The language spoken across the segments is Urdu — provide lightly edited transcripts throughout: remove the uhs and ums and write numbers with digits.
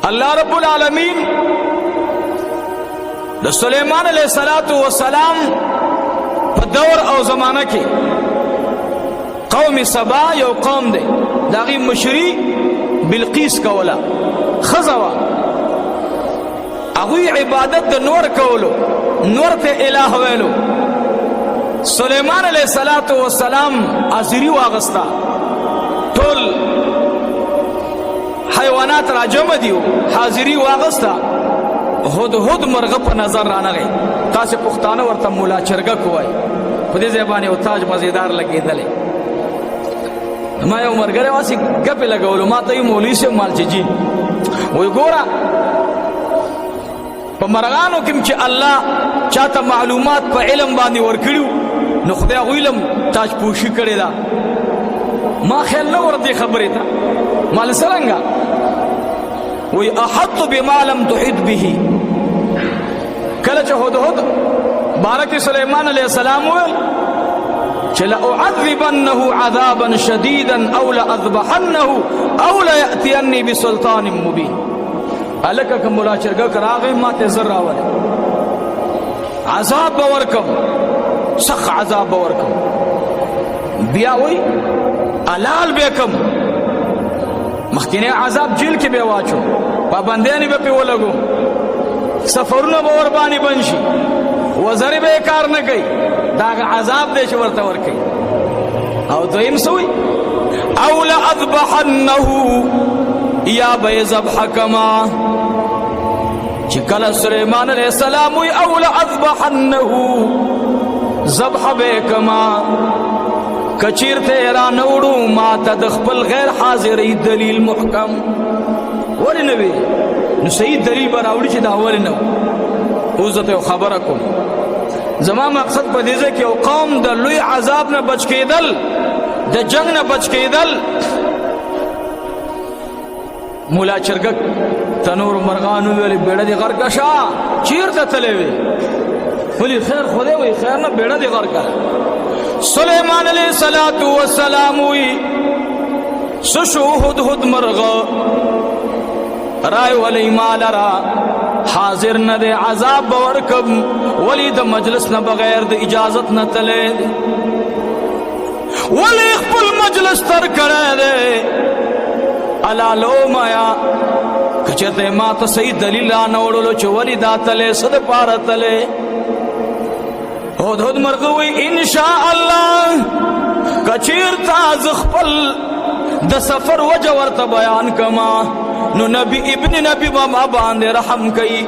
اللہ رب العالمین د سلیمان علیہ السلام په دور او زمانہ کې قوم سبا یو قوم دی داغي مشری بلقیس کولا خزوا اغوی عبادت د نور کولو نور ته الہ ویلو سلیمان علیہ السلام ازری واغستا ټول حیوانات را جمع دیو حاضری واغستا هدهد مرغه په نظر رانغی تاسو پښتانه ورته مولا چرګه کوی په دې زبانه او تاج مزیدار لګیدلې ما یو مرګره واسي ګپ لګولو ما ته مولوی سے مال چی وای ګورا په مرغانو کې چې الله چاته معلومات په علم باندې ورکړو نو خدای غویلم تاج پوشی کړی دا ما خیال نه ورته خبره تا مال سرنګا وی احط بما لم تحط به کله چې هدهد بارک سلیمان علیہ السلام ویل چې لأعذبنه عذابا شديدا او لأذبحنه او ليأتيني بسلطان مبين الکه کوم مولا چرګه کراغه ماته زر راوله عذاب ورکم سخ عذاب ورکم بیا وی علال بیکم مخکینه عذاب جیل کې به واچو پابندیانی به په ولګو سفرونه به ور باندې بنشي وزر به کار نه کوي دا عذاب دې چې ورته ور کوي او دویم سوی او لأذبحنه یا به ذبح کما چې کله سلیمان علیہ السلام وی او لأذبحنه ذبح به کما کچیر تیرا نوڑو ما تدخپل غیر حاضری دلیل محکم ولی نوی نو صحیح دلیل براوڑی چی دا ولی نو اوزت یو خبر کن زمان مقصد پا دیزه که او قوم دا لوی عذاب نا بچ کے دل دا جنگ نا بچ کے دل مولا چرگک تنور مرغانو ویلی بیڑا دی غرکشا چیر تا تلے وی ولی خیر خودے وی خیر نا بیڑا دی غرکا سلیمان علیہ السلام وی سشو هدهد مرغا رائے ولی مال را حاضر نہ دے عذاب بورکم ولی دا مجلس نہ بغیر دا اجازت نہ تلے دے ولی اخپل مجلس تر کرے دے علالو مایا کچھتے ما تا صحیح دلیل رانوڑلو چو ولی دا تلے صد پارا تلے هدهد مرغوی انشاء اللہ کچیر تاز خپل د سفر وجه ورته بیان کما نو نبی ابن نبی ما باندې رحم کئی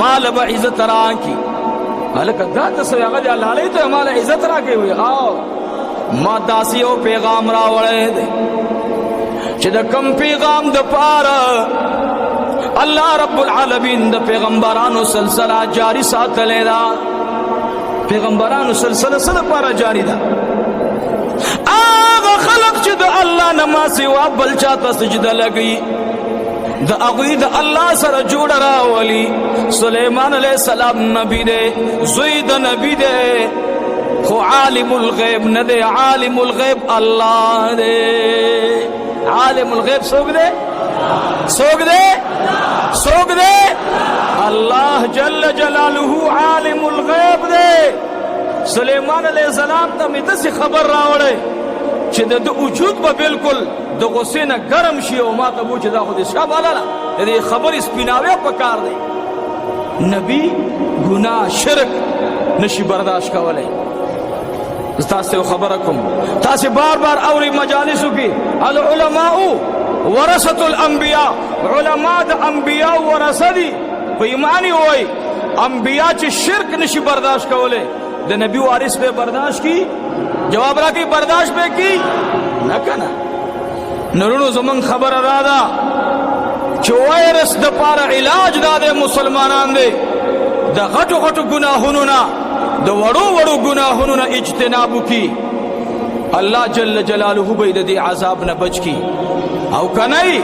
مال با عزت را کی الکه دا تاسو هغه د الله علی ته مال عزت را کی وی او ما داسیو پیغام را وړې چې د کم پیغام د پاره الله رب العالمین د پیغمبرانو سلسله جاری ساتلې دا پیغمبرانو سلسله سره پارا جاری ده آغا خلق چې د الله نما سوا بل چاته سجده لګي د اغوی د الله سره جوړ راولي سلیمان علیہ السلام نبی دے زوی د نبی دے خو عالم الغیب نه دے عالم الغیب الله دے عالم الغیب سوګ دے سوګ دے سوګ دے اللہ جل جلالہ عالم الغیب دے سلیمان علیہ السلام تا می دسی خبر راوڑے چی دا وجود با بالکل دا غصین گرم شی و ما تبو چی دا خود شاب علالا دا خبر اسپیناوی پکار دے نبی گناہ شرک نشی برداشت کولے تاسے خبرکم تاسے بار بار اوری مجالسو کی العلماء ورثت الانبیاء علماء دا انبیاء ورثہ دی ایمانی ہوئی انبیاء چی شرک نشی برداشت کولے دا نبی وارث پہ برداشت کی جواب را کی برداشت پہ کی نہ کنا نرونو زمان خبر ارادا چی ویرس دا پارا علاج دا دے مسلمانان دے دا غٹو غٹو گناہنونا دا وڑو وڑو گناہنونا اجتنابو کی اللہ جل جلالہ بید دی عذاب نہ بچ کی او کنائی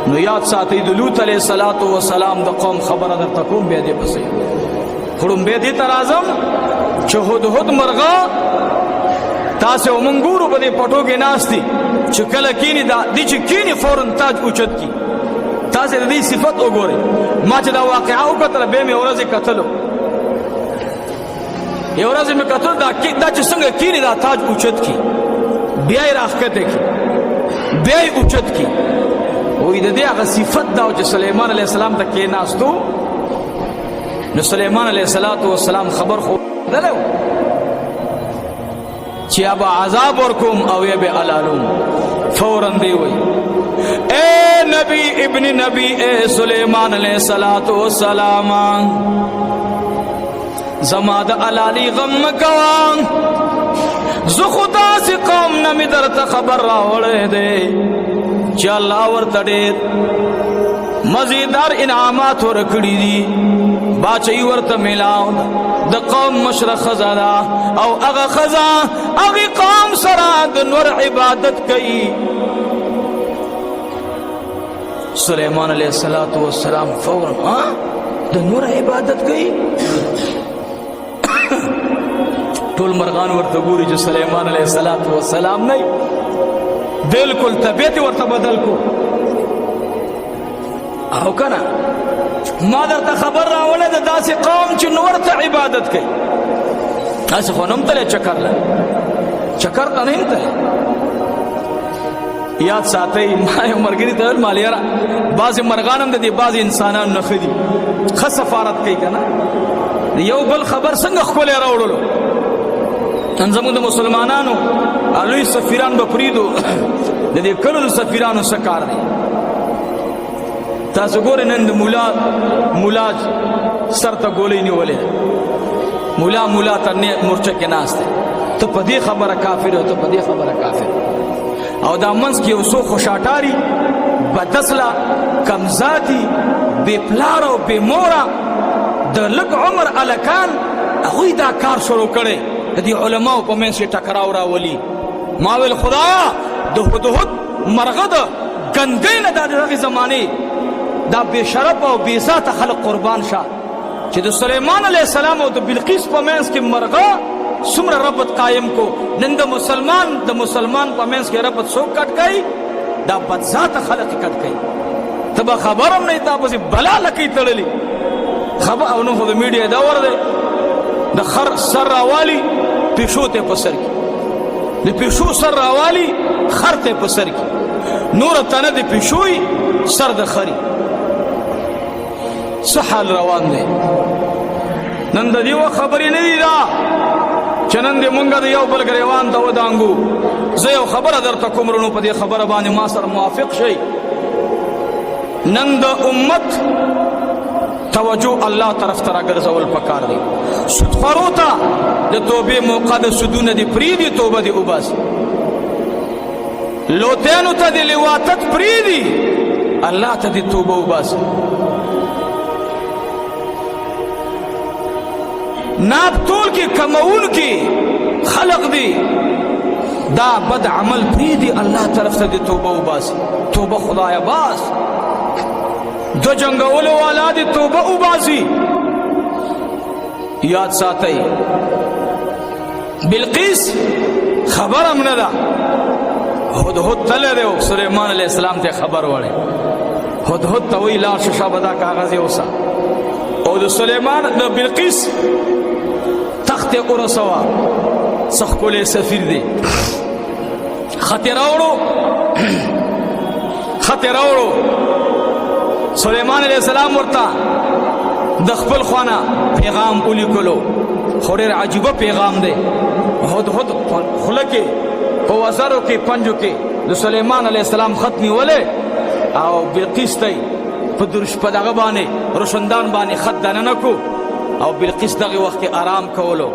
نو یاد ساتي د لوط علیہ الصلوۃ والسلام د قوم خبره در تکوم به دې پسې خړم به دې ترازم چې هدهد مرغا تاسو ومنګورو په دې پټو کې ناشتي چې کله کینی دا دې چې کینی فورن تاج اوچت کی تاسو د دې صفت وګورئ. ما چې دا واقعا وکړه به مې ورځې کتلو، یو ورځ مې کتل دا چې څنګه کینی دا تاج اوچت کی بیا یې راښکته کی بیا یې اوچت کی. وې د دې هغه صفت دا چې سليمان عليه السلام ته کېناستو نو سليمان عليه السلام خبر خو دلو چې ابا عذاب ورکوم او یا به علالوم. فوراً دی وی اے نبی ابن نبی اے سلیمان علیہ السلام زما د علالی غم کوان زو خدا سی قوم نمی در تا خبر راوڑے دے چی اللہ ورطا دید مزیدار انعامات ورکڑی دی باچی ورطا ملاو د قوم مشرق خزادا او اغا خزا اغی قوم سرا د نور عبادت کئی. سلیمان علیہ السلام فوراً د نور عبادت کئی. ټول مرغان ورته ګوري چې سليمان عليه السلام نه بالکل طبيعت ورته بدل کو او کنه ما درته خبر راوړل د داسې قوم چې نور ته عبادت کوي. تاسو خو نوم ته چکر ته نه ته یاد ساتئ. ما یو مرګري ته مالیرا بعض مرغانم د دې بعض انسانانو نه خدي خ سفارت کوي کنه یو بل خبر څنګه خپل راوړلو. زموږ د مسلمانانو الوی سفیران به پریدو د دې کلو سفیرانو سکار دي. تاسو ګورئ نن د مولا سر ته ګولۍ نیولې مولا ته مورچه کې ناست دی. ته په دې خبره کافر او ته په دې خبره کافر او دا منځ کې یو څو خوشاټاري بدسله کمزاتي بې پلار او بې موره د لږ عمر الکان هغوی دا کار شروع کړی د دې علماو په منځ کې ټکراو راولي. ما ویل خدایا د هدهد مرغه د ګندۍ نه دا د هغې زمانې دا بې شرف او بې ذاته خلق قربان شه چې د سلیمان علیه السلام او د بلقیس په منځ کې مرغه څومره ربط قایم کو. نن د مسلمان په منځ کې ربط څوک کټ کوي؟ دا بد ذاته خلق کټ کوي. ته به خبر هم نه تا پسې بلا لکۍ تړلي خبر او نو خو د میډیا دور دی د خر سر راوالی پیشو ته په سر کې د پیشو سر راوالی خر ته په سر کې نور تنه د پیشوي سر د خري څه حال روان دی. نن د دې خبرې نه دي دا چې نن دې مونږ د یو بل ګریوان ته ودانګو. زه یو خبره درته کوم رونو په دې خبره باندې ما سره موافق شئ. نن د امت توجه الله طرف ته راګرځول پکار دی. سودخورو ته د توبې موقع د سودونه دي پرېږدي توبه دې وباسي. لوتیانو ته د لواطت پرېږدي الله ته دې توبه وباسي. ناب تول کې کمون کې خلق دی دا بد عمل پرېږدي الله طرف ته دې توبه وباسي. توبه خدایا باس دو جنگولو والا دی توبه وباسي. یاد ساتئ بلقیس خبر هم نه ده هدهد تله دی سلیمان علیہ السلام ته خبر وړي. هدهد ته وی لاړ شه شابه دا کاغذ یوسه او د سلیمان د بلقیس تخت ورسوه. څه ښکلی سفیر دی خط راوړو سلیمان علیہ السلام ورته د خپل خوانه پیغام ولیکلو. خو ډېر عجیبه پیغام دی. هدهد خوله کې په وزرو کې پنجو کې د سلیمان علیہ السلام خط نیولې او بلقیس ته په دغه باندې روشندان باندې خط دننه کو او بلقیس دغه وخت کې آرام کولو.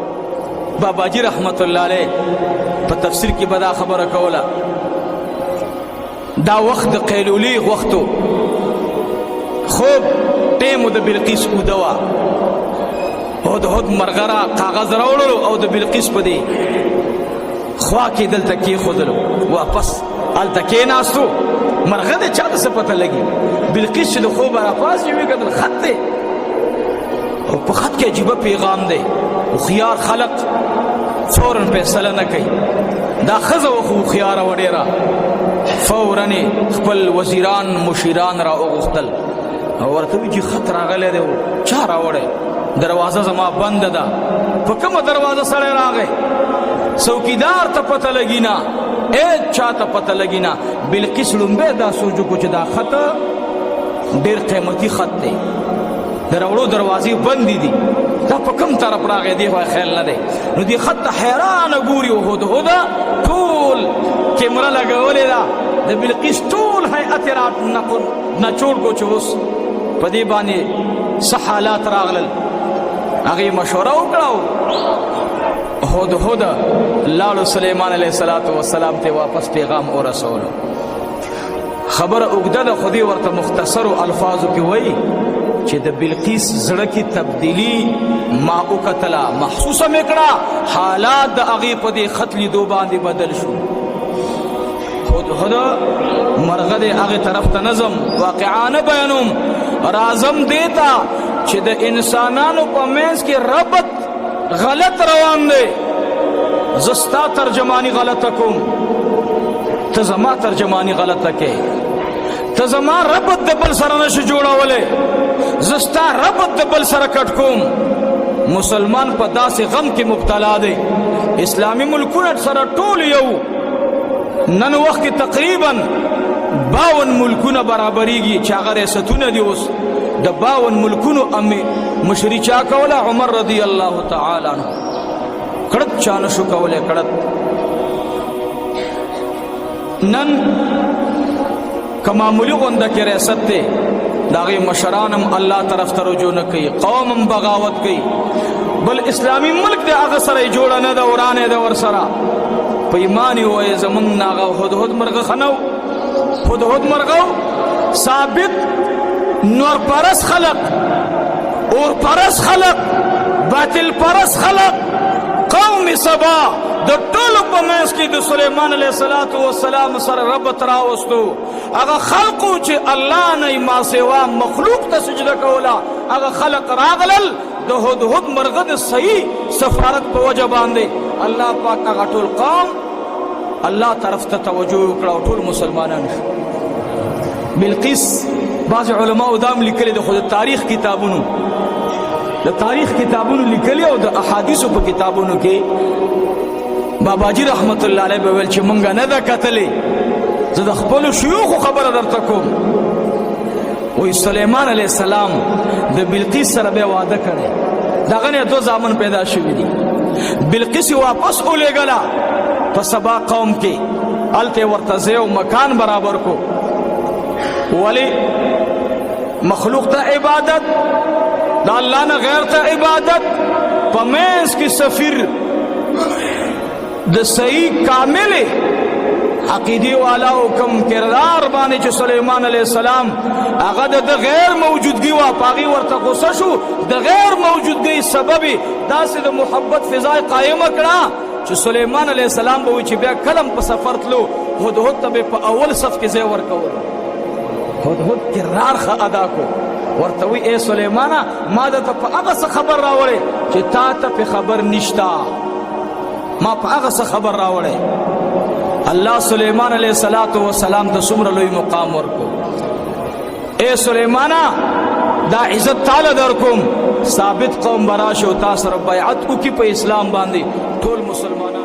باباجي رحمت الله علیه په تفسیر کې به دا خبره کوله دا وخت د قیلولي وختو خوب ټیمو د بلقیس ودوا. هدهد مرغره کاغذ راوړلو او د بلقیس په دی خوا کې دلته کېښودلو. واپس هلته کېناستو مرغه د چا ته څه پته لګي. بلقیس چې د خوبه راپاڅي ویې کتل خط دی او په خط کې عجیبه پیغام دی. هوښیار خلق فوراً فیصله نه کوي. دا ښځه وخو هوښیاره وه ډېره فوراً خپل وزیران مشیران را وغوښتل او ورته وی چې خط راغلی دی چا راوړی دروازه زما بند ده په کومه دروازه سړی راغی څوکیدار ته پته لګي نه چا ته پته لګي نه بلقیس لومبی دا سوچ وکړو چې دا خط ډېر قیمتي خط دی د راوړو دروازې بندې دي دا په کوم طرف راغی دی خو خیال نه دی نو دې خط ته حیرانه ګوري او هدهده ټول کیمره لګولې ده د بلقیس ټول هیئت یې را نچوړ کو چې اوس په دې باندې څه حالات راغلل هغې مشوره وکړه هدهده لاړو سلیمان علیه السلام ته واپس پیغام ورسولو خبره اوږده ده خو دې ورته مختصرو الفاظو کې وایي چې د بلقیس زړه کې تبدیلی ما وکتله محسوسه مې کړه حالات د هغې په دې خط لیدو باندې بدل شو هدهده مرغه دې هغې طرف ته نظم واقعانه بیانوم رازم دیتا چې د انسانانو په منځ کې ربط غلط روان دی زستا ترجمانی غلطه کوم ته زما ترجمانی غلطه کې ته زما ربط د بل سره نشي جوړولی زستا ربط د بل سره کټ کوم مسلمان په داسې غم کې مبتلا دی اسلامی ملکونه سره ټول یو نن وخت کې تقریبا 52 ملکونه برابرېږي چې هغه ریاستونه دي اوس د 52 ملکونو مشري چا کوله عمر رضی الله تعالی عنه کړت چا نشو کولی کړت نن که معمولي غونډه کې ریاست دی د هغې مشران هم الله طرف ته رجوع نه کوي قوم هم بغاوت کوي بل اسلامي ملک دی هغه سره یې جوړه نه ده ورانې ده ورسره په ایمان یې ووایه زمونږ نه هغه هدهد مرغه ښه نه و هدهد مرغه ثابت نور پرس خلق اور پرس خلق باطل پرس خلق قوم سبا د ټولو په منځ کې د سلیمان علیه السلام سره ربط راوستو هغه خلقو چې الله نه ما سوا مخلوق ته سجده کوله هغه خلق راغلل د هدهد مرغه د صحیح سفارت په وجه باندې الله پاک هغه ټول قوم الله طرف ته توجه وکړه او ټول مسلمانان شو بلقیس بعض علماء دام لیکلي د خود تاریخ کتابونو لیکلي او د احادیثو په کتابونو کې باباجي رحمت الله علیه به ویل چې مونږ نه ده کتلې زه د خپلو شیوخو خبره درته کوم وی سلیمان علیه السلام د بلقیس سره به واده کړی دغه نه 2 زامن پیدا شوي دي بلقیس واپس ولېږله په سبا قوم کې هلته ورته ځای او مکان برابر کو ولی مخلوق ته عبادت د الله نه غیر ته عبادت په منځ کې سفیر د صحیح کامل عقیدی والا حکم کردار باندې چې سلیمان علیه السلام هغه د غیر موجودګي وا پاغي ورته غوسه شو د غیر موجودګي سبب داسې د محبت فضای قائمه کړه چې سلیمان علیه السلام به چې بیا کلم په سفر تلو هدهد ته په اول صف کې ځای ورکول هدهد کردار ښه ادا کو ورته وی اے سلیمانه ما درته په هغه څه خبر راوړې چې تا ته په خبر نشتا ما په هغه څه خبر راوړې الله سلیمان علیه السلام ته څومره لوی مقام ورکو اے سلیمانه دا عزت تعالی درکوم ثابت قوم براشه او تاسو سره بیعت وکړي په اسلام باندې ټول مسلمانان